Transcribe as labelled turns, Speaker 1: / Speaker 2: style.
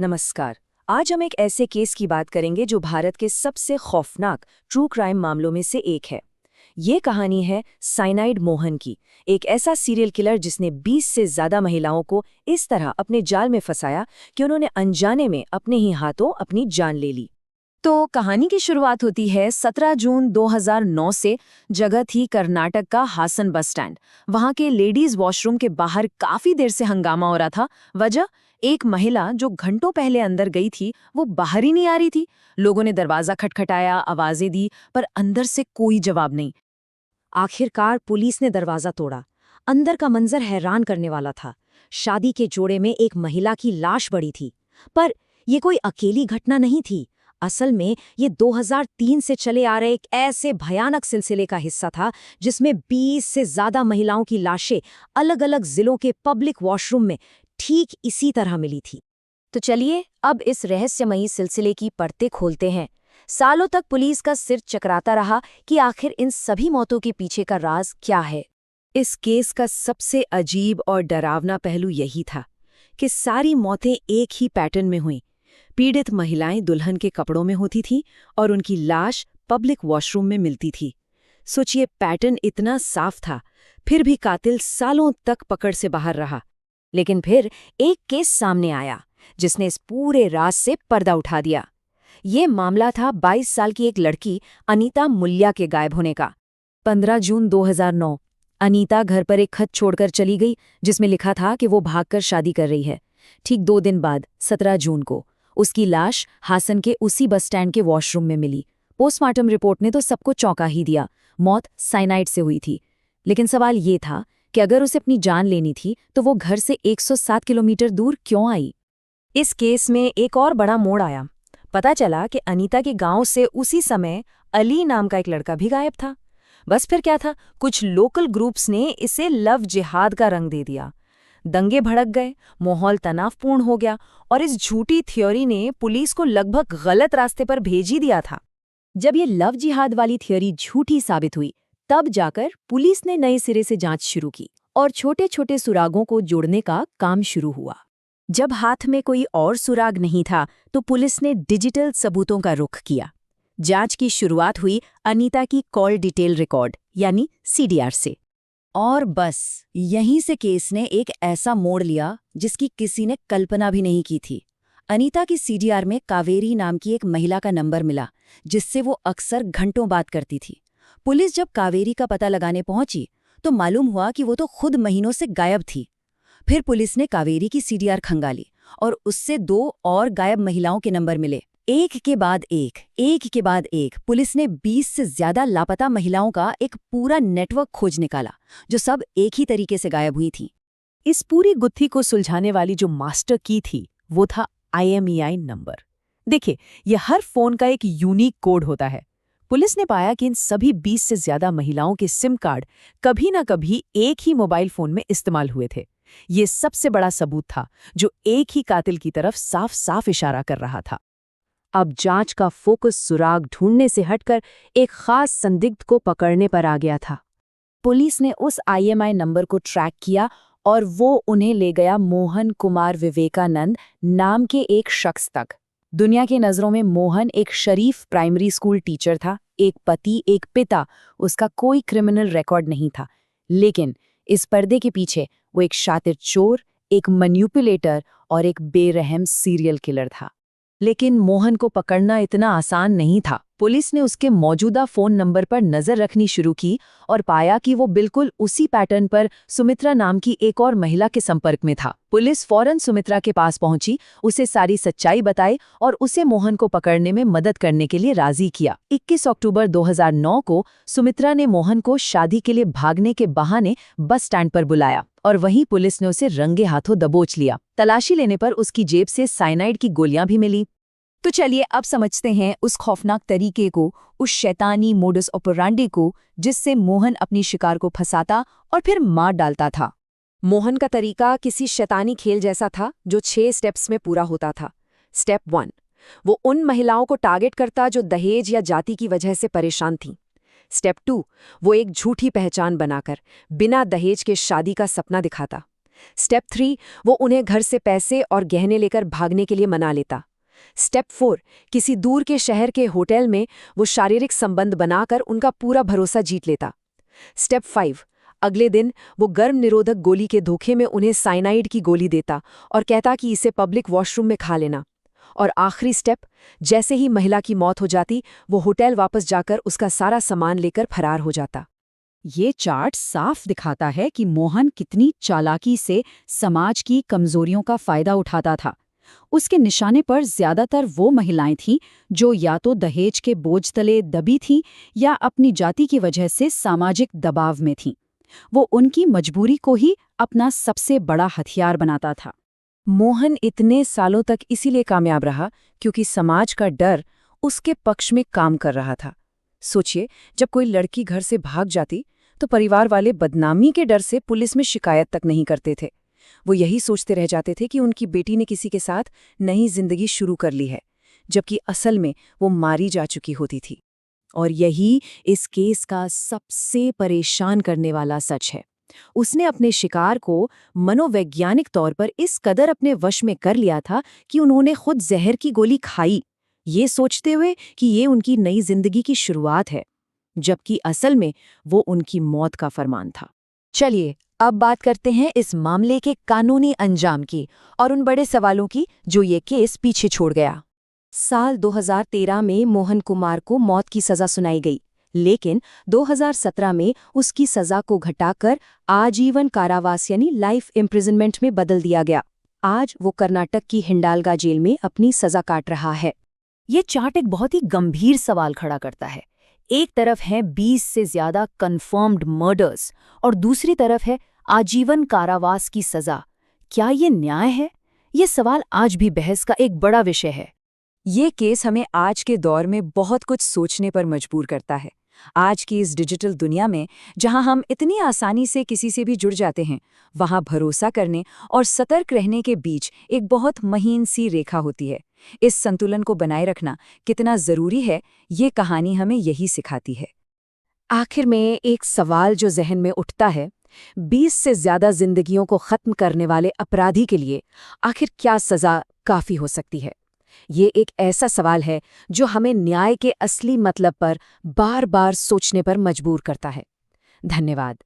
Speaker 1: नमस्कार। आज हम एक ऐसे केस की बात करेंगे जो भारत के सबसे खौफनाक ट्रू क्राइम मामलों में से एक है। ये कहानी है साइनाइड मोहन की, एक ऐसा सीरियल किलर जिसने 20 से ज्यादा महिलाओं को इस तरह अपने जाल में फंसाया कि उन्होंने अनजाने में अपने ही हाथों अपनी जान ले ली। तो कहानी की शुरुआत होती है 17 जून 2009 से। जगह थी कर्नाटक का हासन बस स्टैंड। वहां के लेडीज वॉशरूम के बाहर काफी देर से हंगामा हो रहा था। वजह, एक महिला जो घंटों पहले अंदर गई थी वो बाहर ही नहीं आ रही थी। लोगों ने दरवाजा खटखटाया, आवाजें दी, पर अंदर से कोई जवाब नहीं। आखिरकार पुलिस ने दरवाजा तोड़ा। अंदर का मंजर हैरान करने वाला था। शादी के जोड़े में एक महिला की लाश पड़ी थी। पर यह कोई अकेली घटना नहीं थी। असल में ये 2003 से चले आ रहे एक ऐसे भयानक सिलसिले का हिस्सा था जिसमें 20 से ज्यादा महिलाओं की लाशें अलग अलग जिलों के पब्लिक वॉशरूम में ठीक इसी तरह मिली थी। तो चलिए अब इस रहस्यमयी सिलसिले की परतें खोलते हैं। सालों तक पुलिस का सिर चकराता रहा कि आखिर इन सभी मौतों के पीछे का राज क्या है। इस केस का सबसे अजीब और डरावना पहलू यही था कि सारी मौतें एक ही पैटर्न में हुईं। पीड़ित महिलाएं दुल्हन के कपड़ों में होती थीं और उनकी लाश पब्लिक वॉशरूम में मिलती थी। सोचिए, पैटर्न इतना साफ था, फिर भी कातिल सालों तक पकड़ से बाहर रहा। लेकिन फिर एक केस सामने आया जिसने इस पूरे राज से पर्दा उठा दिया। ये मामला था 22 साल की एक लड़की अनीता मुल्या के गायब होने का। 15 जून 2009 अनीता घर पर एक खत छोड़कर चली गई जिसमें लिखा था कि वो भागकर शादी कर रही है। ठीक 2 दिन बाद 17 जून को उसकी लाश हासन के उसी बस स्टैंड के वॉशरूम में मिली। पोस्टमार्टम रिपोर्ट ने तो सबको चौंका ही दिया। मौत साइनाइड से हुई थी। लेकिन सवाल ये था कि अगर उसे अपनी जान लेनी थी तो वो घर से 107 किलोमीटर दूर क्यों आई। इस केस में एक और बड़ा मोड़ आया। पता चला कि अनीता के गांव से उसी समय अली नाम का एक लड़का भी गायब था। बस फिर क्या था, कुछ लोकल ग्रुप्स ने इसे लव जिहाद का रंग दे दिया। दंगे भड़क गए, माहौल तनावपूर्ण हो गया और इस झूठी थ्योरी ने पुलिस को लगभग गलत रास्ते पर भेज ही दिया था। जब ये लव जिहाद वाली थ्योरी झूठी साबित हुई, तब जाकर पुलिस ने नए सिरे से जांच शुरू की और छोटे छोटे सुरागों को जोड़ने का काम शुरू हुआ। जब हाथ में कोई और सुराग नहीं था तो पुलिस ने डिजिटल सबूतों का रुख किया। जांच की शुरुआत हुई अनीता की कॉल डिटेल रिकॉर्ड यानी सीडीआर से। और बस यहीं से केस ने एक ऐसा मोड़ लिया जिसकी किसी ने कल्पना भी नहीं की थी। अनीता की सीडीआर में कावेरी नाम की एक महिला का नंबर मिला जिससे वो अक्सर घंटों बात करती थी। पुलिस जब कावेरी का पता लगाने पहुंची तो मालूम हुआ कि वो तो खुद महीनों से गायब थी। फिर पुलिस ने कावेरी की सीडीआर खंगाली और उससे 2 और गायब महिलाओं के नंबर मिले। एक के बाद एक पुलिस ने 20 से ज्यादा लापता महिलाओं का एक पूरा नेटवर्क खोज निकाला जो सब एक ही तरीके से गायब हुई थी। इस पूरी गुत्थी को सुलझाने वाली जो मास्टर की थी वो था IMEI नंबर। देखिए, यह हर फोन का एक यूनिक कोड होता है। पुलिस ने पाया कि इन सभी 20 से ज्यादा महिलाओं के सिम कार्ड कभी न कभी एक ही मोबाइल फोन में इस्तेमाल हुए थे। ये सबसे बड़ा सबूत था जो एक ही कातिल की तरफ साफ साफ इशारा कर रहा था। अब जांच का फोकस सुराग ढूंढने से हटकर एक खास संदिग्ध को पकड़ने पर आ गया था। पुलिस ने उस IMEI नंबर को ट्रैक किया और वो उन्हें ले गया मोहन कुमार विवेकानंद नाम के एक शख्स तक। दुनिया की नज़रों में मोहन एक शरीफ प्राइमरी स्कूल टीचर था, एक पति, एक पिता। उसका कोई क्रिमिनल रिकॉर्ड नहीं था। लेकिन इस पर्दे के पीछे वो एक शातिर चोर, एक मैनिपुलेटर और एक बेरहम सीरियल किलर था। लेकिन मोहन को पकड़ना इतना आसान नहीं था। पुलिस ने उसके मौजूदा फोन नंबर पर नजर रखनी शुरू की और पाया कि वो बिल्कुल उसी पैटर्न पर सुमित्रा नाम की एक और महिला के संपर्क में था। पुलिस फौरन सुमित्रा के पास पहुंची, उसे सारी सच्चाई बताई और उसे मोहन को पकड़ने में मदद करने के लिए राजी किया। 21 अक्टूबर 2009 को सुमित्रा ने मोहन को शादी के लिए भागने के बहाने बस स्टैंड पर बुलाया और वहीं पुलिस ने उसे रंगे हाथों दबोच लिया। तलाशी लेने पर उसकी जेब से साइनाइड की गोलियां भी मिली। तो चलिए अब समझते हैं उस खौफनाक तरीके को, उस शैतानी मोडस ऑपरेंडी को जिससे मोहन अपनी शिकार को फंसाता और फिर मार डालता था। मोहन का तरीका किसी शैतानी खेल जैसा था जो 6 स्टेप्स में पूरा होता था। स्टेप 1, वो उन महिलाओं को टारगेट करता जो दहेज या जाति की वजह से परेशान थीं। स्टेप 2, वो एक झूठी पहचान बनाकर बिना दहेज के शादी का सपना दिखाता। स्टेप 3, वो उन्हें घर से पैसे और गहने लेकर भागने के लिए मना लेता। स्टेप 4, किसी दूर के शहर के होटल में वो शारीरिक संबंध बनाकर उनका पूरा भरोसा जीत लेता। स्टेप 5, अगले दिन वो गर्भ निरोधक गोली के धोखे में उन्हें साइनाइड की गोली देता और कहता कि इसे पब्लिक वॉशरूम में खा लेना। और आखिरी स्टेप, जैसे ही महिला की मौत हो जाती, वो होटल वापस जाकर उसका सारा सामान लेकर फरार हो जाता।
Speaker 2: ये चार्ट साफ दिखाता है कि मोहन कितनी चालाकी से समाज की कमजोरियों का फायदा उठाता था। उसके निशाने पर ज्यादातर वो महिलाएं थीं जो या तो दहेज के बोझ तले दबी थीं या अपनी जाति की वजह से सामाजिक दबाव में थीं। वो उनकी मजबूरी को ही अपना सबसे बड़ा हथियार बनाता था।
Speaker 1: मोहन इतने सालों तक इसीलिए कामयाब रहा क्योंकि समाज का डर उसके पक्ष में काम कर रहा था। सोचिए, जब कोई लड़की घर से भाग जाती तो परिवार वाले बदनामी के डर से पुलिस में शिकायत तक नहीं करते थे। वो यही सोचते रह जाते थे कि उनकी बेटी ने किसी के साथ नई जिंदगी शुरू कर ली है, जबकि असल में वो मारी जा चुकी होती थी। और यही इस केस का सबसे परेशान करने वाला सच है। उसने अपने शिकार को मनोवैज्ञानिक तौर पर इस कदर अपने वश में कर लिया था कि उन्होंने खुद जहर की गोली खाई, ये सोचते हुए कि ये उनकी नई जिंदगी की शुरुआत है, जबकि असल में वो उनकी मौत का फरमान था। चलिए, अब बात करते हैं इस मामले के कानूनी अंजाम की और उन बड़े सवालों की जो ये केस पीछे छोड़ गया। साल 2013 में मोहन कुमार को मौत की सजा सुनाई गई, लेकिन 2017 में उसकी सजा को घटाकर आजीवन कारावास यानी लाइफ इम्प्रिजनमेंट में बदल दिया गया। आज वो कर्नाटक की हिंडालगा जेल में अपनी सजा काट रहा है। ये चार्ट एक बहुत ही गंभीर सवाल खड़ा करता है। एक तरफ है 20 से ज्यादा कन्फर्म्ड मर्डर्स और दूसरी तरफ है आजीवन कारावास की सजा। क्या ये न्याय है? ये सवाल आज भी बहस का एक बड़ा विषय है। ये केस हमें आज के दौर में बहुत कुछ सोचने पर मजबूर करता है। आज की इस डिजिटल दुनिया में जहां हम इतनी आसानी से किसी से भी जुड़ जाते हैं, वहां भरोसा करने और सतर्क रहने के बीच एक बहुत महीन सी रेखा होती है। इस संतुलन को बनाए रखना कितना जरूरी है, ये कहानी हमें यही सिखाती है। आखिर में एक सवाल जो जहन में उठता है, 20 से ज्यादा जिंदगियों को खत्म करने वाले अपराधी के लिए आखिर क्या सजा काफी हो सकती है? ये एक ऐसा सवाल है जो हमें न्याय के असली मतलब पर बार-बार सोचने पर मजबूर करता है। धन्यवाद।